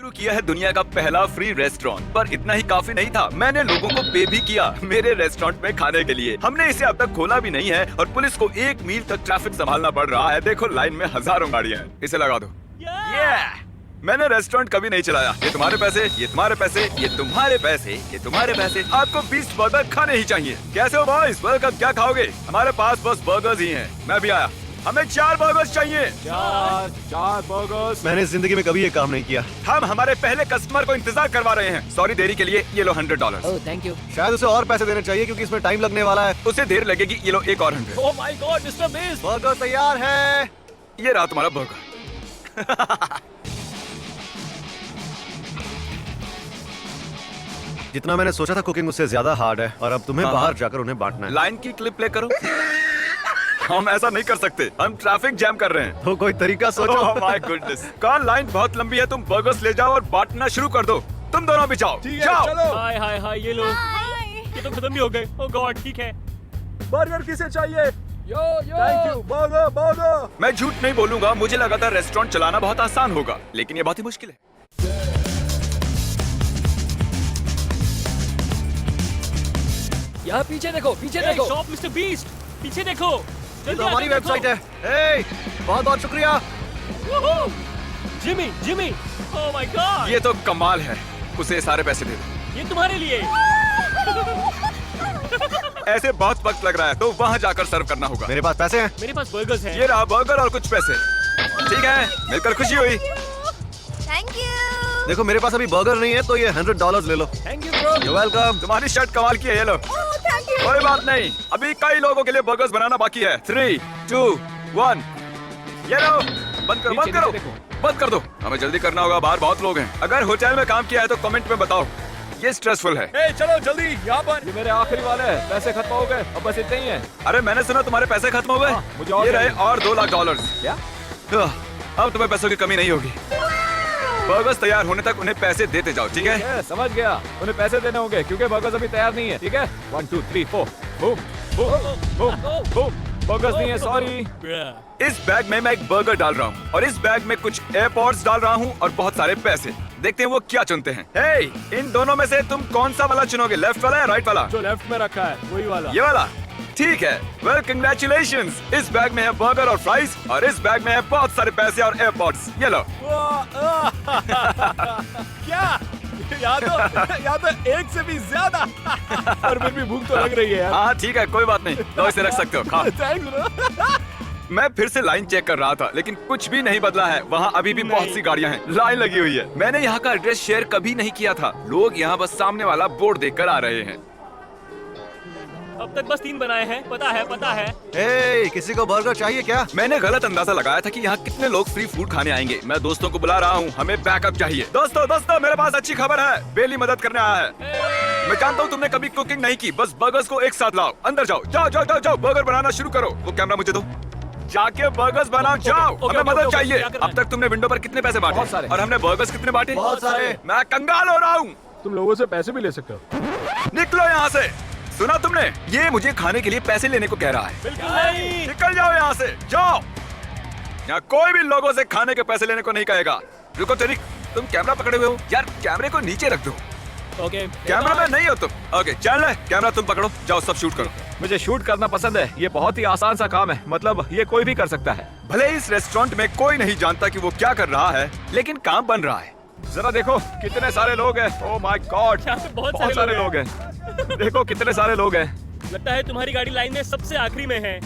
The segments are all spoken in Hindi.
शुरू किया है दुनिया का पहला फ्री रेस्टोरेंट, पर इतना ही काफी नहीं था, मैंने लोगों को पे भी किया मेरे रेस्टोरेंट में खाने के लिए। हमने इसे अब तक खोला भी नहीं है और पुलिस को 1 मील तक ट्रैफिक संभालना पड़ रहा है। देखो लाइन में हजारों गाड़ियां हैं। इसे लगा दो। मैंने रेस्टोरेंट कभी नहीं चलाया। ये तुम्हारे पैसे, ये तुम्हारे पैसे, ये तुम्हारे पैसे, ये तुम्हारे पैसे। आपको 20 बर्गर खाने ही चाहिए। कैसे हो बॉयज? बर्गर क्या खाओगे? हमारे पास बस बर्गर्स ही हैं। मैं भी आया। हमें 4 बर्गर्स चाहिए। 4 बर्गर्स। मैंने जिंदगी में कभी ये काम नहीं किया। हम हमारे पहले कस्टमर को इंतजार करवा रहे हैं। सॉरी देरी के लिए। ये लो $100। Oh thank you. शायद उसे और पैसे देने चाहिए क्योंकि इसमें टाइम लगने वाला है। उसे देर लगेगी। ये लो एक और 100। Oh my God mister beast. Burger तैयार है। ये रहा तुम्हारा बर्गर। जितना मैंने सोचा था कुकिंग उससे ज्यादा हार्ड है और अब तुम्हें बाहर जाकर उन्हें बांटना है। लाइन की क्लिप प्ले करो। हम ऐसा नहीं कर सकते। हम ट्रैफिक जैम कर रहे हैं। तो कोई तरीका सोचो। Oh my goodness. कौन? लाइन बहुत लंबी है। तुम बर्गर्स ले जाओ और बांटना शुरू कर दो। तुम दोनों भी जाओ। जाओ। चलो। हाय हाय हाय ये लो। ये तो खत्म भी हो गए। ओह गॉड ठीक है। बर्गर किसे चाहिए? यो थैंक यू। Burger burger. मैं झूठ नहीं बोलूंगा, मुझे लगा था रेस्टोरेंट चलाना बहुत आसान होगा, लेकिन ये बहुत ही मुश्किल है। यहाँ पीछे देखो, पीछे Hey, देखो। stop mister beast. पीछे देखो। ये तो हमारी वेबसाइट है। हे, बहुत बहुत शुक्रिया। Jimmy Jimmy. Oh my God. ये तो कमाल है। उसे सारे पैसे दे दो। ये तुम्हारे लिए। ऐसे बहुत वक्त लग रहा है तो वहाँ जाकर सर्व करना होगा। मेरे पास पैसे हैं। मेरे पास बर्गर्स हैं। ये रहा बर्गर और कुछ पैसे। ठीक है, मिलकर खुशी हुई। Thank you. देखो मेरे पास अभी बर्गर नहीं है तो ये $100 ले लो। Thank you bro. You welcome. तुम्हारी शर्ट कमाल की है। ये लो। Thank you. कोई बात नहीं, अभी कई लोगों के लिए बर्गर्स बनाना बाकी है। 3, 2, 1। ये लो। बंद करो, बंद करो, बंद कर दो। हमें जल्दी करना होगा, बाहर बहुत लोग हैं। अगर होटल में काम किया है तो कमेंट में बताओ। ये स्ट्रेसफुल है। ए चलो जल्दी यहाँ पर। ये मेरे आखिरी वाले हैं। पैसे खत्म हो गए। अब बस इतने ही हैं। अरे मैंने सुना तुम्हारे पैसे खत्म हो गए। मुझे और ये रहे चाहिए। और $2 लाख। क्या? अब तुम्हें पैसों की कमी नहीं होगी। बर्गर्स तैयार होने तक उन्हें पैसे देते जाओ, ठीक है? समझ गया। उन्हें पैसे देने होंगे क्योंकि बर्गर्स अभी तैयार नहीं है। ठीक है 1 2 3 4 boom boom boom boom. Burgers नहीं है, सॉरी। इस बैग में मैं एक बर्गर डाल रहा हूँ और इस बैग में कुछ एयरपॉड्स डाल रहा हूँ और बहुत सारे पैसे। देखते हैं वो क्या चुनते हैं। हे, इन दोनों में से तुम कौन सा वाला चुनोगे? लेफ्ट वाला या राइट वाला? जो लेफ्ट में रखा है वही वाला। ये वाला। ठीक है, वेल कंग्रेचुलेशंस। इस बैग में है बर्गर और फ्राइज और इस बैग में है बहुत सारे पैसे और एयरपॉड्स। ये लो। क्या? यहाँ तो एक से भी ज्यादा। पर फिर भी भूख तो लग रही है यार। हाँ ठीक है, कोई बात नहीं, लो इसे रख सकते हो, खाओ। Thanks bro. मैं फिर से लाइन चेक कर रहा था लेकिन कुछ भी नहीं बदला है। वहाँ अभी भी बहुत सी गाड़ियाँ हैं, लाइन लगी हुई है। मैंने यहाँ का एड्रेस शेयर कभी नहीं किया था। लोग यहाँ बस सामने वाला बोर्ड देखकर आ रहे हैं। अब तक बस 3 बनाए हैं। पता है पता है। हे, किसी को बर्गर चाहिए क्या? मैंने गलत अंदाजा लगाया था कि यहाँ कितने लोग फ्री फूड खाने आएंगे। मैं दोस्तों को बुला रहा हूँ, हमें बैकअप चाहिए। दोस्तों मेरे पास अच्छी खबर है। बेली मदद करने आया है। मैं जानता हूँ तुमने कभी कुकिंग नहीं की, बस बर्गर्स को एक साथ लाओ। अंदर जाओ, जाओ जाओ जाओ जाओ, बर्गर बनाना शुरू करो। वो कैमरा मुझे दो। जाके बर्गर्स बनाओ, जाओ। हमें मदद चाहिए। अब तक तुमने विंडो पर कितने पैसे बांटे? बहुत सारे। और हमने बर्गर्स कितने बांटे? बहुत सारे। मैं कंगाल हो रहा हूँ। तुम लोगों से पैसे भी ले सकते हो। निकलो यहाँ से। सुना तुमने? ये मुझे खाने के लिए पैसे लेने को कह रहा है। बिल्कुल नहीं। निकल जाओ यहाँ से, जाओ। यहाँ कोई भी लोगों से खाने के पैसे लेने को नहीं कहेगा। रुको तेरी, तुम कैमरा पकड़े हुए हो यार, कैमरे को नीचे रख दो। ओके। कैमरा मैन नहीं हो तुम। ओके चल, कैमरा तुम पकड़ो, जाओ सब शूट करो। मुझे शूट करना पसंद है। ये बहुत ही आसान सा काम है। मतलब ये कोई भी कर सकता है। भले इस रेस्टोरेंट में कोई नहीं जानता कि वो क्या कर रहा है, लेकिन काम बन रहा है। जरा देखो कितने सारे लोग हैं। ओह माय गॉड, यहाँ पे बहुत बहुत सारे लोग हैं। देखो कितने सारे लोग हैं। लगता है तुम्हारी गाड़ी लाइन में सबसे आखिरी में है,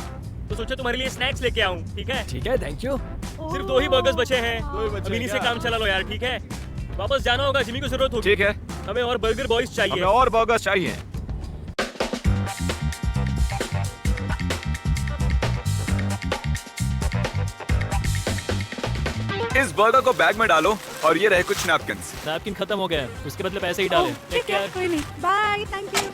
तो सोचा तुम्हारे लिए स्नैक्स लेके आऊं। ठीक है? ठीक है थैंक यू। सिर्फ 2 ही बर्गर्स बचे हैं। अब इन्हीं से काम चला लो यार। ठीक है? वापस जाना होगा, जिमी को जरूरत होगी। ठीक है, हमें और बर्गर बॉयज चाहिए। हमें और बर्गर्स चाहिए। इस बर्गर को बैग में डालो और ये रहे कुछ नैपकिन्स। नैपकिन खत्म हो गया है, उसके बदले पैसे ही डाले। ठीक है, कोई नहीं। Bye, thank you.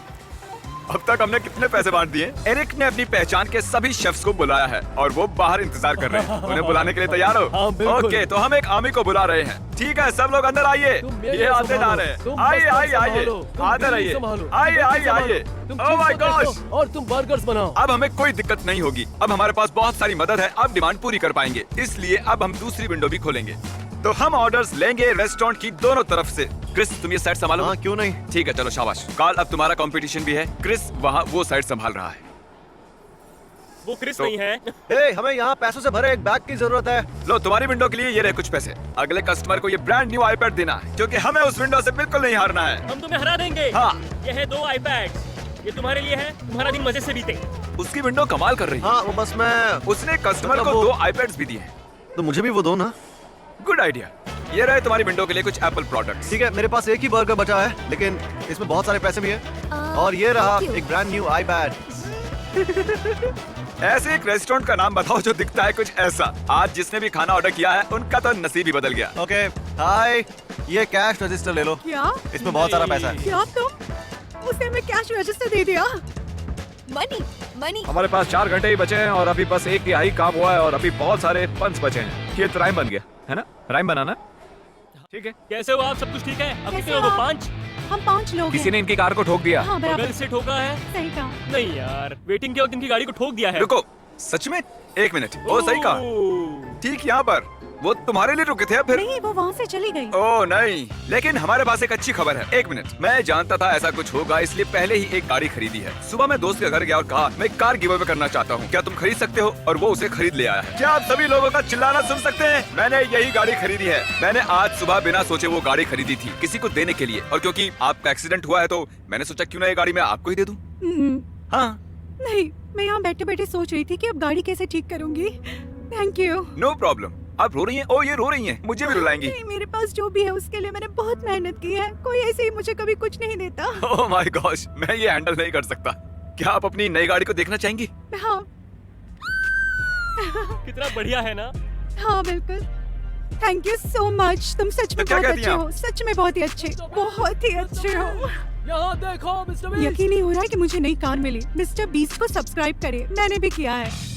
अब तक हमने कितने पैसे बांट दिए? एरिक ने अपनी पहचान के सभी शेफ्स को बुलाया है और वो बाहर इंतजार कर रहे हैं। उन्हें बुलाने के लिए तैयार हो? हाँ, बिल्कुल। ओके, तो हम एक आर्मी को बुला रहे हैं। ठीक है, सब लोग अंदर आइए। तुम मेरे ये को आते जा संभालो। रहे हैं। तुम आइए बस आइए आइए, संभालो। तुम आते बिल्कुल रहिए। संभालो। आइए तुम आइए आइए। तुम ओह माय चिंता मत गॉश। करो और तुम बर्गर्स बनाओ। अब हमें कोई दिक्कत नहीं होगी। अब हमारे पास बहुत सारी मदद है। अब डिमांड पूरी कर पाएंगे, इसलिए अब हम दूसरी विंडो भी खोलेंगे। तो हम ऑर्डर्स लेंगे रेस्टोरेंट की दोनों तरफ से। क्रिस तुम ये साइड संभालो। हाँ क्यों नहीं। ठीक है चलो शाबाश। कार्ल अब तुम्हारा कंपटीशन भी है। क्रिस वहाँ वो साइड संभाल रहा है। वो क्रिस तो- नहीं है। ए, हमें यहाँ पैसों से भरे एक बैग की जरूरत है। लो तुम्हारी विंडो के लिए ये रहे कुछ पैसे। अगले कस्टमर को ये ब्रांड न्यू आईपैड देना है क्योंकि हमें उस विंडो से बिल्कुल नहीं हारना है। हम तुम्हें हरा देंगे। हाँ। ये है 2 आईपैड। ये तुम्हारे लिए है। तुम्हारा दिन मजे से बीते। उसकी विंडो कमाल कर रही है। हाँ वो बस मैं उसने कस्टमर मतलब को वो- 2 आईपैड्स भी दिए हैं। तो मुझे भी वो दो ना। Good idea. ये रहे तुम्हारी विंडो के लिए कुछ एप्पल प्रोडक्ट्स। ठीक है मेरे पास एक ही बर्गर बचा है लेकिन इसमें बहुत सारे पैसे भी हैं। और ये रहा thank you. एक ब्रांड न्यू आईपैड। ऐसे एक रेस्टोरेंट का नाम बताओ जो दिखता है कुछ ऐसा। आज जिसने भी खाना ऑर्डर किया है उनका तो नसीब ही बदल गया। ओके हाय, ये कैश रजिस्टर ले लो। क्या इसमें बहुत सारा पैसा है। क्या तुम उसे मैं कैश रजिस्टर दे दिया? Money money. हमारे पास 4 घंटे ही बचे हैं और अभी बस 1/3 काम हुआ है और अभी बहुत सारे पंच बचे हैं। ये तो राइम बन गया है ना। राइम बनाना ठीक है। कैसे हो आप? सब कुछ ठीक है? अब कैसे कितने लोग हो? हो? 5? हम 5 लोग किसी हैं। ने इनकी कार को ठोक दिया। हाँ बगल बराबर से ठोका है? सही कहा। नहीं यार, वेटिंग के वक्त इनकी गाड़ी को ठोक दिया है। रुको सच में 1 मिनट। वो सही कहा। ओह। ठीक यहाँ पर। वो तुम्हारे लिए रुके थे फिर। नहीं वो वहाँ से चली गई। ओह नहीं, लेकिन हमारे पास एक अच्छी खबर है। 1 मिनट। मैं जानता था ऐसा कुछ होगा इसलिए पहले ही एक गाड़ी खरीदी है। सुबह मैं दोस्त के घर गया और कहा मैं कार गिव अवे करना चाहता हूँ, क्या तुम खरीद सकते हो? और वो उसे खरीद ले आया है। क्या आप सभी लोगों का चिल्लाना सुन सकते हैं? मैंने यही गाड़ी खरीदी है। मैंने आज सुबह बिना सोचे वो गाड़ी खरीदी थी किसी को देने के लिए। और क्योंकि आपका एक्सीडेंट हुआ है तो मैंने सोचा क्यों ना ये गाड़ी मैं आपको ही दे दूँ। हाँ नहीं मैं यहाँ बैठे बैठे सोच रही थी कि अब गाड़ी कैसे ठीक करूंगी। Thank you. No problem. आप रो रही हैं? ओ ये रो रही हैं, मुझे भी रुलाएंगी। नहीं मेरे पास जो भी है उसके लिए मैंने बहुत मेहनत की है। कोई ऐसे ही मुझे कभी कुछ नहीं देता। ओह माय गॉश, मैं ये हैंडल नहीं कर सकता। क्या आप अपनी नई गाड़ी को देखना चाहेंगी? हाँ कितना बढ़िया है ना? हाँ बिल्कुल। Thank you so much. तुम सच में तो क्या बहुत कहती अच्छे हैं हो। सच में बहुत ही अच्छे। बहुत ही अच्छे हो। यहाँ देखो मिस्टर बीस्ट। यकीन नहीं हो रहा है कि मुझे नई कार मिली। मिस्टर बीस्ट को सब्सक्राइब करिए, मैंने भी किया है।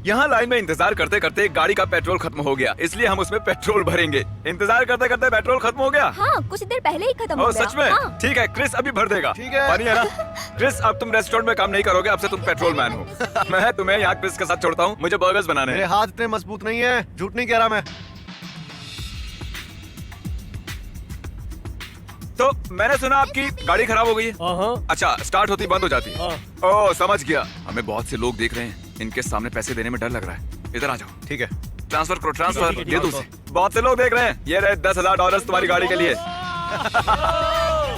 यहाँ लाइन में इंतजार करते करते गाड़ी का पेट्रोल खत्म हो गया, इसलिए हम उसमें पेट्रोल भरेंगे। इंतजार करते करते पेट्रोल खत्म हो गया। हाँ कुछ देर पहले ही खत्म ओह सच में? हाँ। ठीक है क्रिस अभी भर देगा। ठीक है। पानी है ना? क्रिस अब तुम रेस्टोरेंट में काम नहीं करोगे, अब से तुम पेट्रोल मैन हो। मैं तुम्हें यहाँ क्रिस के साथ छोड़ता हूँ, मुझे बर्गर्स बनाने मेरे हैं। हाथ इतने मजबूत नहीं है, झूठ नहीं कह रहा मैं। तो मैंने सुना आपकी गाड़ी खराब हो गई है। हाँ। अच्छा स्टार्ट होती बंद हो जाती है। हाँ। ओह समझ गया। हमें बहुत से लोग देख रहे हैं, इनके सामने पैसे देने में डर लग रहा है। इधर आ जाओ। ठीक है ट्रांसफर करो, ट्रांसफर ठीक है, दे दो ठीक है। उसे। बहुत से लोग देख रहे हैं। ये रहे $10,000 तुम्हारी गाड़ी के लिए।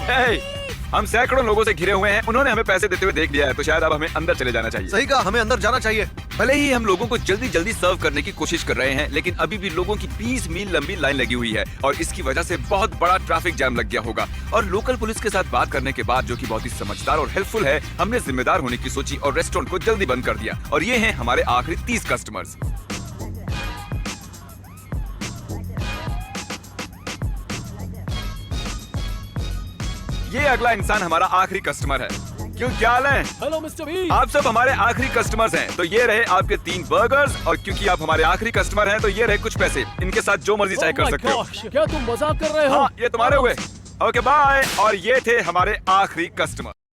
हे, हम सैकड़ों लोगों से घिरे हुए हैं, उन्होंने हमें पैसे देते हुए देख लिया है, तो शायद अब हमें अंदर चले जाना चाहिए। सही कहा, हमें अंदर जाना चाहिए। भले ही हम लोगों को जल्दी जल्दी सर्व करने की कोशिश कर रहे हैं, लेकिन अभी भी लोगों की 20 मील लंबी लाइन लगी हुई है और इसकी वजह से बहुत बड़ा ट्रैफिक जैम लग गया होगा। और लोकल पुलिस के साथ बात करने के बाद, जो कि बहुत ही समझदार और हेल्पफुल है, हमने जिम्मेदार होने की सोची और रेस्टोरेंट को जल्दी बंद कर दिया। और ये हैं हमारे आखिरी 30 कस्टमर्स। ये अगला इंसान हमारा आखिरी कस्टमर है। क्यों क्या हाल है? Hello mister beast. आप सब हमारे आखिरी कस्टमर्स हैं, तो ये रहे आपके 3 बर्गर्स। और क्योंकि आप हमारे आखिरी कस्टमर हैं, तो ये रहे कुछ पैसे। इनके साथ जो मर्जी चाहे कर सकते हो। क्या तुम मजाक कर रहे हो? हाँ ये तुम्हारे हुए। Okay bye. और ये थे हमारे आखिरी कस्टमर।